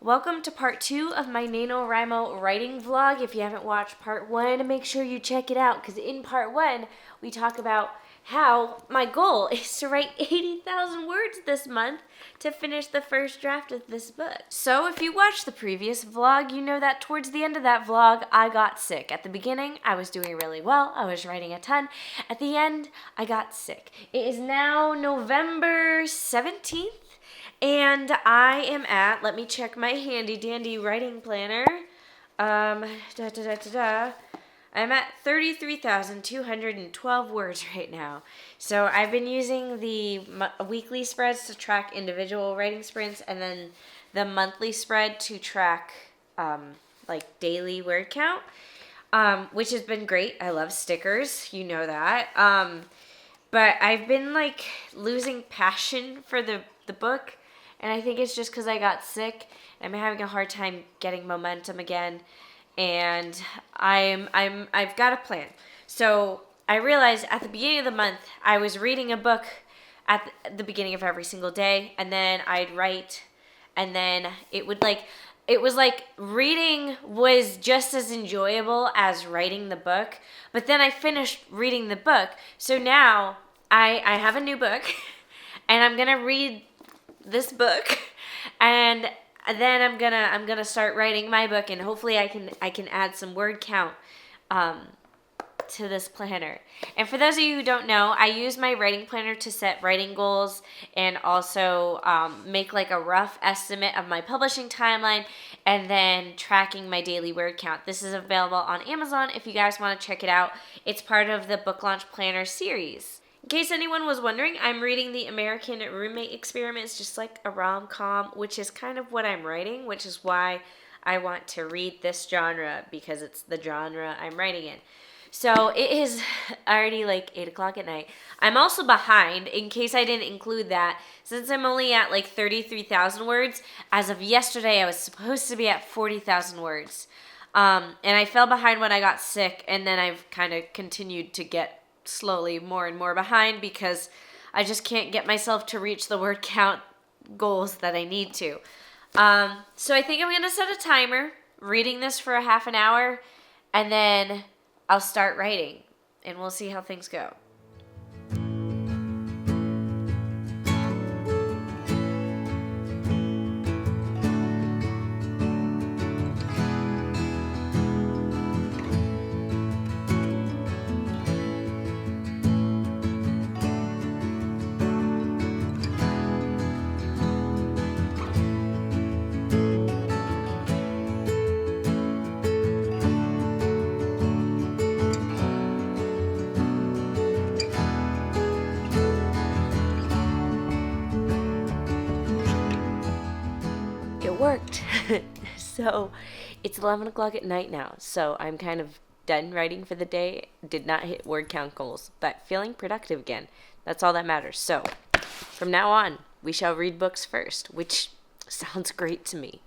Welcome to part 2 of my NaNoWriMo writing vlog. If you haven't watched part 1, make sure you check it out, because in part 1, we talk about how my goal is to write 80,000 words this month to finish the first draft of this book. So if you watched the previous vlog, you know that towards the end of that vlog, I got sick. At the beginning, I was doing really well. I was writing a ton. At the end, I got sick. It is now November 17th. And I am at, let me check my handy dandy writing planner. I'm at 33,212 words right now. So I've been using the weekly spreads to track individual writing sprints, and then the monthly spread to track like daily word count, which has been great. I love stickers, you know that. But I've been like losing passion for the book. And I think it's just because I got sick. I'm having a hard time getting momentum again. And I've got a plan. So I realized at the beginning of the month, I was reading a book at the beginning of every single day. And then I'd write. And then it was like reading was just as enjoyable as writing the book. But then I finished reading the book. So now I have a new book. And I'm going to read this book, and then I'm gonna start writing my book, and hopefully I can add some word count to this planner. And for those of you who don't know, I use my writing planner to set writing goals and also make like a rough estimate of my publishing timeline, and then tracking my daily word count. This is available on Amazon if you guys want to check it out. It's part of the book launch planner series. In case anyone was wondering, I'm reading The American Roommate Experiment. It's just like a rom-com, which is kind of what I'm writing, which is why I want to read this genre, because it's the genre I'm writing in. So it is already like 8 o'clock at night. I'm also behind, in case I didn't include that, since I'm only at like 33,000 words. As of yesterday, I was supposed to be at 40,000 words. And I fell behind when I got sick, and then I've kind of continued to get slowly more and more behind because I just can't get myself to reach the word count goals that I need to. So I think I'm going to set a timer, reading this for a half an hour, and then I'll start writing, and we'll see how things go. Worked. So it's 11 o'clock at night now, so I'm kind of done writing for the day. Did not hit word count goals, but feeling productive again. That's all that matters. So from now on, we shall read books first, which sounds great to me.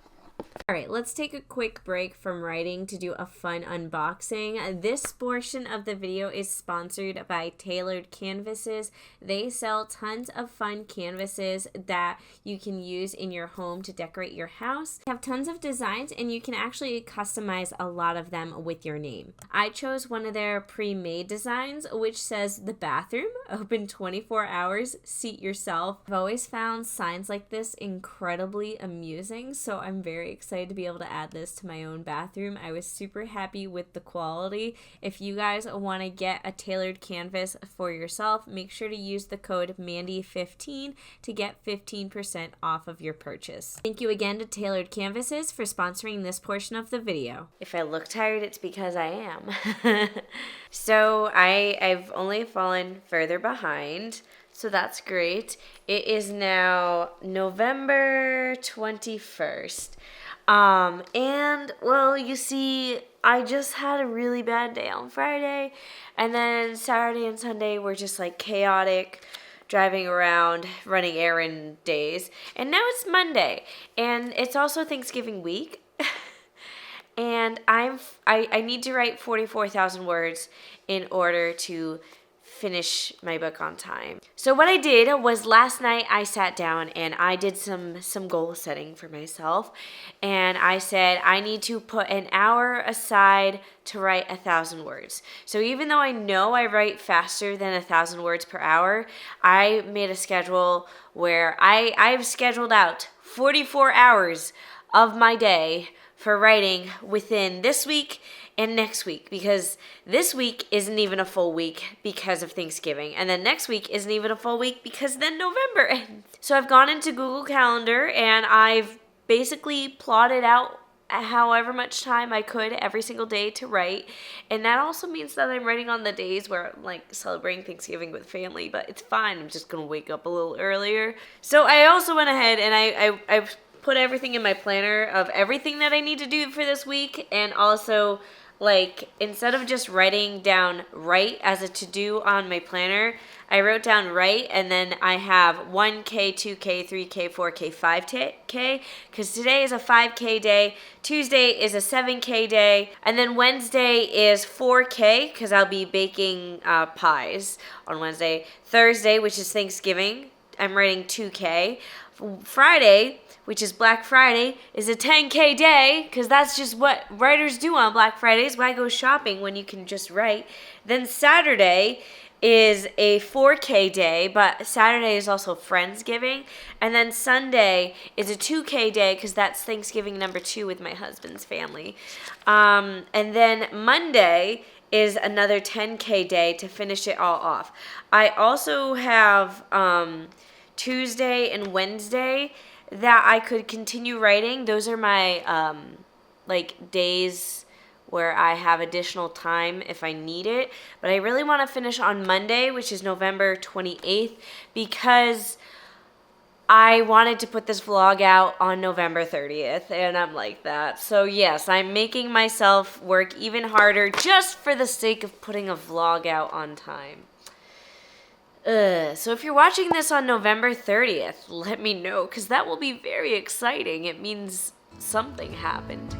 Alright, let's take a quick break from writing to do a fun unboxing. This portion of the video is sponsored by Tailored Canvases. They sell tons of fun canvases that you can use in your home to decorate your house. They have tons of designs, and you can actually customize a lot of them with your name. I chose one of their pre-made designs, which says the bathroom, open 24 hours, seat yourself. I've always found signs like this incredibly amusing, so I'm very excited to be able to add this to my own bathroom. I was super happy with the quality. If you guys want to get a tailored canvas for yourself, make sure to use the code Mandi15 to get 15% off of your purchase. Thank you again to Tailored Canvases for sponsoring this portion of the video. If I look tired, it's because I am. So I've only fallen further behind, so that's great. It is now November 21st. And well, you see, I just had a really bad day on Friday, and then Saturday and Sunday were just like chaotic, driving around, running errand days, and now it's Monday, and it's also Thanksgiving week, and I need to write 44,000 words in order to finish my book on time. So what I did was last night I sat down and I did some goal setting for myself. And I said I need to put an hour aside to write 1,000 words. So even though I know I write faster than 1,000 words per hour, I made a schedule where I've scheduled out 44 hours of my day for writing within this week and next week, because this week isn't even a full week because of Thanksgiving, and then next week isn't even a full week because then November ends. So I've gone into Google Calendar and I've basically plotted out however much time I could every single day to write, and that also means that I'm writing on the days where I'm like celebrating Thanksgiving with family, but it's fine. I'm just gonna wake up a little earlier. So I also went ahead and I've put everything in my planner of everything that I need to do for this week, and also like instead of just writing down write as a to-do on my planner, I wrote down write, and then I have 1K, 2K, 3K, 4K, 5K, because today is a 5K day, Tuesday is a 7K day, and then Wednesday is 4K, because I'll be baking pies on Wednesday. Thursday, which is Thanksgiving, I'm writing 2K. Friday, which is Black Friday, is a 10K day, because that's just what writers do on Black Fridays. Why go shopping when you can just write? Then Saturday is a 4K day, but Saturday is also Friendsgiving. And then Sunday is a 2K day, because that's Thanksgiving number 2 with my husband's family. And then Monday is another 10K day to finish it all off. I also have Tuesday and Wednesday that I could continue writing. Those are my like days where I have additional time if I need it. But I really want to finish on Monday, which is November 28th, because I wanted to put this vlog out on November 30th, and I'm like that. So yes, I'm making myself work even harder just for the sake of putting a vlog out on time. So if you're watching this on November 30th, let me know, because that will be very exciting. It means something happened.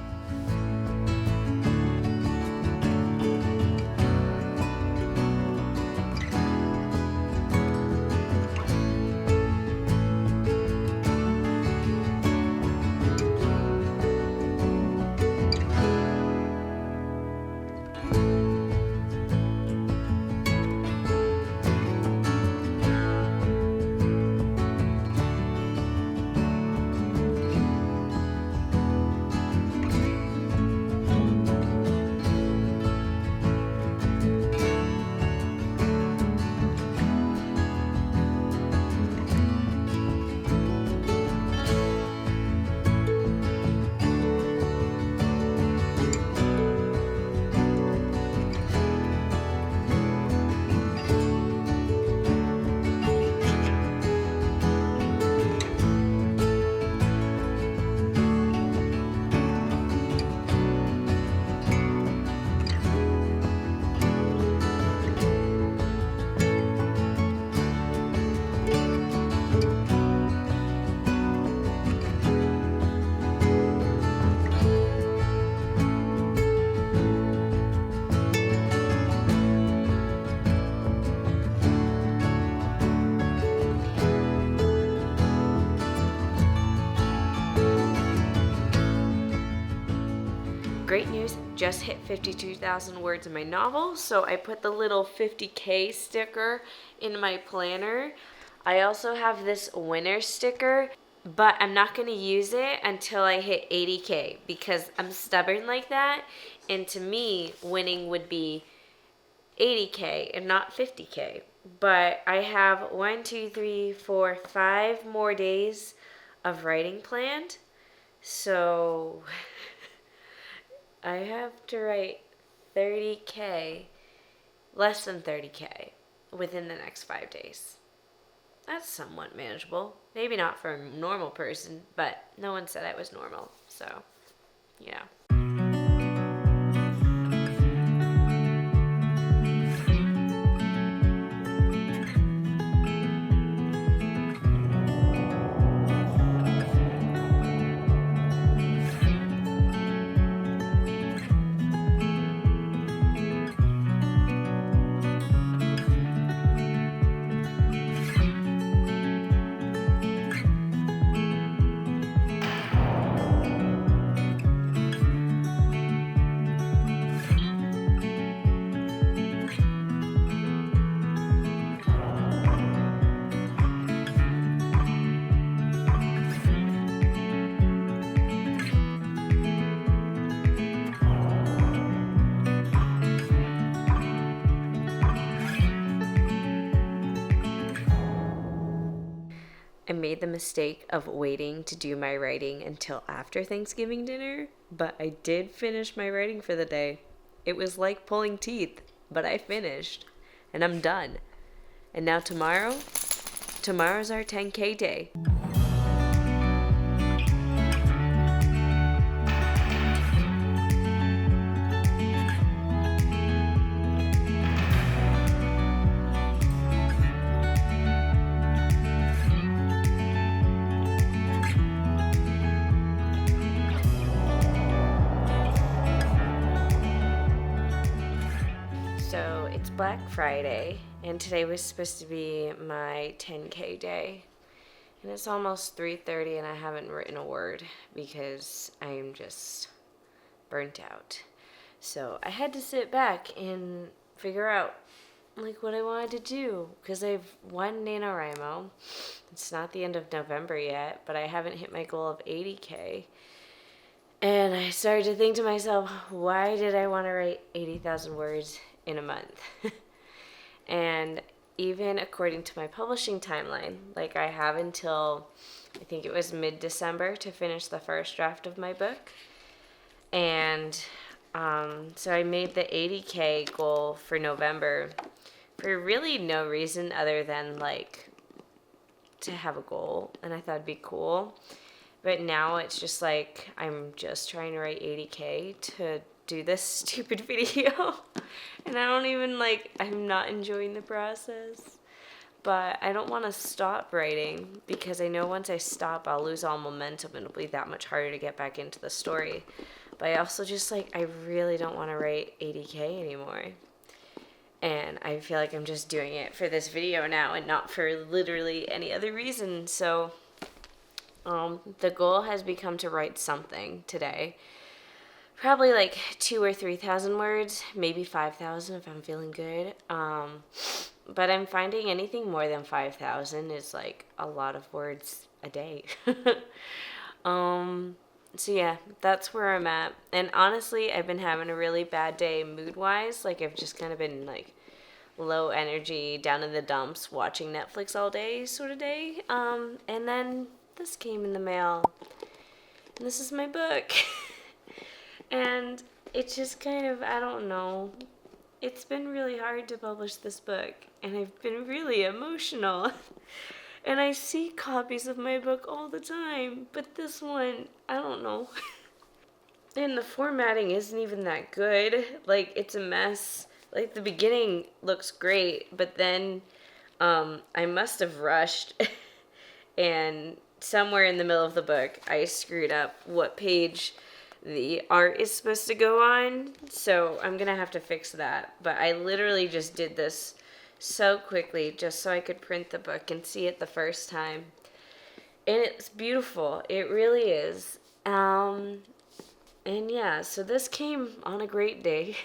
Great news, just hit 52,000 words in my novel, so I put the little 50K sticker in my planner. I also have this winner sticker, but I'm not going to use it until I hit 80K, because I'm stubborn like that, and to me, winning would be 80K and not 50K. But I have 1, 2, 3, 4, 5 more days of writing planned, so I have to write 30K, less than 30K, within the next 5 days. That's somewhat manageable. Maybe not for a normal person, but no one said I was normal, so yeah. made the mistake of waiting to do my writing until after Thanksgiving dinner, but I did finish my writing for the day. It was like pulling teeth, but I finished, and I'm done. And now tomorrow's our 10K day. So it's Black Friday, and today was supposed to be my 10K day. And it's almost 3:30 and I haven't written a word because I'm just burnt out. So I had to sit back and figure out like what I wanted to do because I've won NaNoWriMo. It's not the end of November yet, but I haven't hit my goal of 80K. And I started to think to myself, why did I want to write 80,000 words in a month? And even according to my publishing timeline, like I have until I think it was mid-December to finish the first draft of my book. And so I made the 80K goal for November for really no reason other than like to have a goal, and I thought it'd be cool. But now it's just like I'm just trying to write 80K to do this stupid video. And I don't even I'm not enjoying the process. But I don't want to stop writing because I know once I stop, I'll lose all momentum and it'll be that much harder to get back into the story. But I also just I really don't want to write 80K anymore. And I feel like I'm just doing it for this video now and not for literally any other reason. So the goal has become to write something today. Probably 2,000 or 3,000 words, maybe 5,000 if I'm feeling good. But I'm finding anything more than 5,000 is a lot of words a day. So yeah, that's where I'm at. And honestly, I've been having a really bad day mood-wise. I've just kind of been low energy, down in the dumps, watching Netflix all day sort of day. And then this came in the mail. And this is my book. And it's just kind of, I don't know. It's been really hard to publish this book. And I've been really emotional. And I see copies of my book all the time. But this one, I don't know. And the formatting isn't even that good. It's a mess. The beginning looks great. But then I must have rushed. And somewhere in the middle of the book, I screwed up what page the art is supposed to go on. So I'm going to have to fix that. But I literally just did this so quickly just so I could print the book and see it the first time. And it's beautiful. It really is. And yeah, so this came on a great day.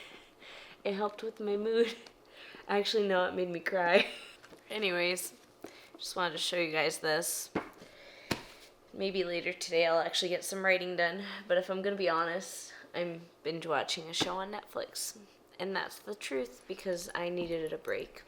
It helped with my mood. Actually, no, it made me cry. Anyways, just wanted to show you guys this. Maybe later today I'll actually get some writing done. But if I'm going to be honest, I'm binge watching a show on Netflix. And that's the truth because I needed a break.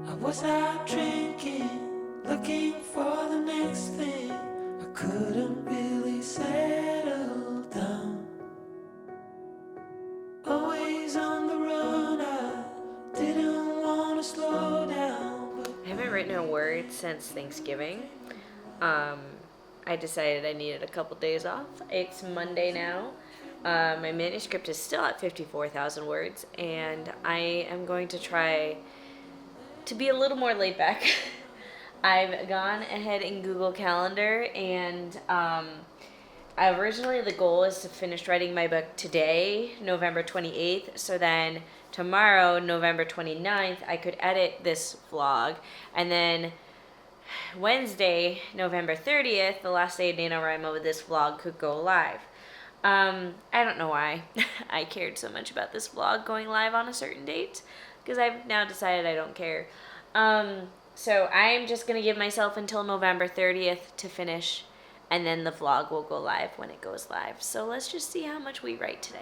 I was out drinking, looking for the next thing. I couldn't really settle down. Always on the run, I didn't want to slow down. I haven't written a word since Thanksgiving. I decided I needed a couple days off. It's Monday now. My manuscript is still at 54,000 words, and I am going to try to be a little more laid back. I've gone ahead in Google Calendar, and originally the goal is to finish writing my book today, November 28th, so then tomorrow, November 29th, I could edit this vlog, and then Wednesday, November 30th, the last day of NaNoWriMo, this vlog could go live. I don't know why I cared so much about this vlog going live on a certain date, because I've now decided I don't care. So I'm just going to give myself until November 30th to finish, and then the vlog will go live when it goes live. So let's just see how much we write today.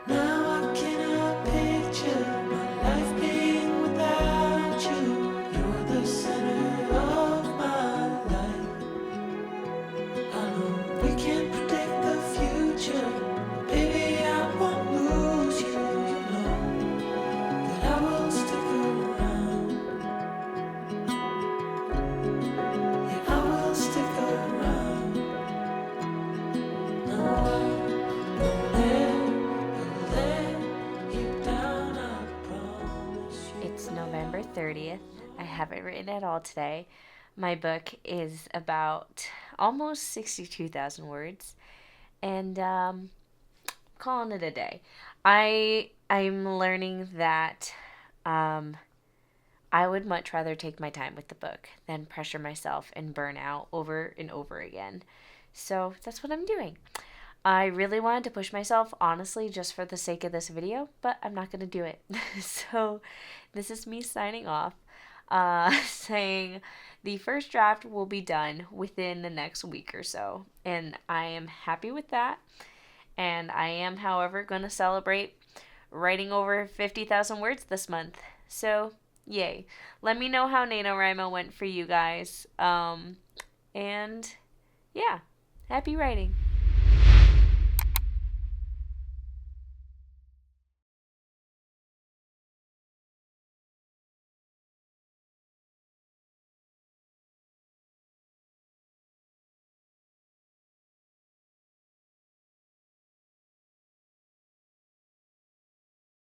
Now I cannot picture my life being without you. You're the center of my life. I know we can't predict the future. Baby, I won't lose you. You know that I will stick around. Yeah, I will stick around. No, I won't let you down. I promise you. It's November 30th. I haven't written at all today. My book is about almost 62,000 words, and calling it a day. I'm learning that I would much rather take my time with the book than pressure myself and burn out over and over again. So that's what I'm doing. I really wanted to push myself, honestly, just for the sake of this video, but I'm not going to do it. So this is me signing off, saying the first draft will be done within the next week or so. And I am happy with that. And I am, however, going to celebrate writing over 50,000 words this month. So, yay. Let me know how NaNoWriMo went for you guys. And yeah, happy writing.